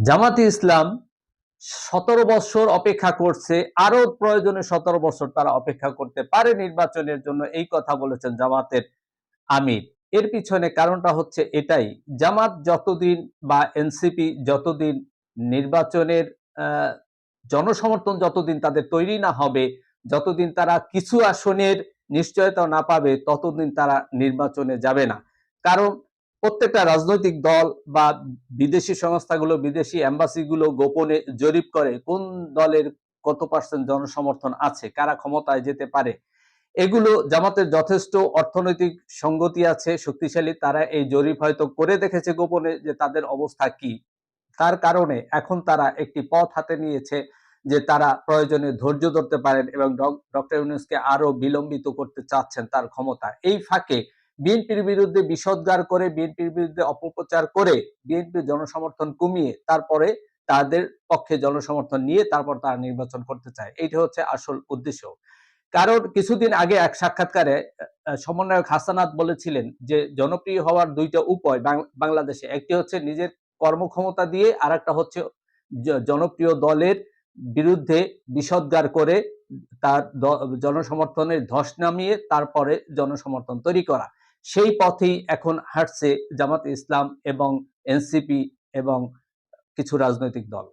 জামাতে ইসলাম 17 বছর অপেক্ষা করছে, আরো প্রয়োজনে 17 বছর তারা অপেক্ষা করতে পারে নির্বাচনের জন্য, এই কথা বলেছেন জামাতের আমির। এর পিছনে কারণটা হচ্ছে এটাই, জামাত যতদিন বা এনসিপি যতদিন নির্বাচনের জনসমর্থন যতদিন তাদের তৈরি না হবে, যতদিন তারা কিছু আসনের নিশ্চয়তা না পাবে, ততদিন তারা নির্বাচনে যাবে না। কারণ প্রত্যেকটা রাজনৈতিক দল বা বিদেশি সংস্থাগুলো, বিদেশি এম্বাসিগুলো গোপনে জরিপ করে কোন দলের কত পার্সেন্ট জনসমর্থন আছে, কারা ক্ষমতায় যেতে পারে। এগুলো জামাতের যথেষ্ট অর্থনৈতিক সঙ্গতি আছে, শক্তিশালী, তারা এই জরিপ হয়তো করে দেখেছে গোপনে যে তাদের অবস্থা কি। তার কারণে এখন তারা একটি পথ হাতে নিয়েছে যে তারা প্রয়োজনে ধৈর্য ধরতে পারেন এবং ডক্টর ইউনূসকে আরো বিলম্বিত করতে চাচ্ছেন তার ক্ষমতা। এই ফাঁকে বিএনপির বিরুদ্ধে বিষোদ্গার করে, বিএনপির বিরুদ্ধে অপপ্রচার করে, বিএনপির জনসমর্থন কমিয়ে তারপরে তাদের পক্ষে জনসমর্থন নিয়ে তারপর তারা নির্বাচন করতে চায়। এইটা হচ্ছে আসল উদ্দেশ্য। কারণ কিছুদিন আগে এক সাক্ষাৎকারে সমন্বয়ক হাসানাত বলেছিলেন যে জনপ্রিয় হওয়ার দুইটা উপায় বাংলাদেশে, একটি হচ্ছে নিজের কর্মক্ষমতা দিয়ে, আর একটা হচ্ছে জনপ্রিয় দলের বিরুদ্ধে বিষোদ্গার করে তার জনসমর্থনের ধস নামিয়ে তারপরে জনসমর্থন তৈরি করা। সেই পথেই এখন হাঁটছে জামাত ইসলাম এবং এনসিপি এবং কিছু রাজনৈতিক দল।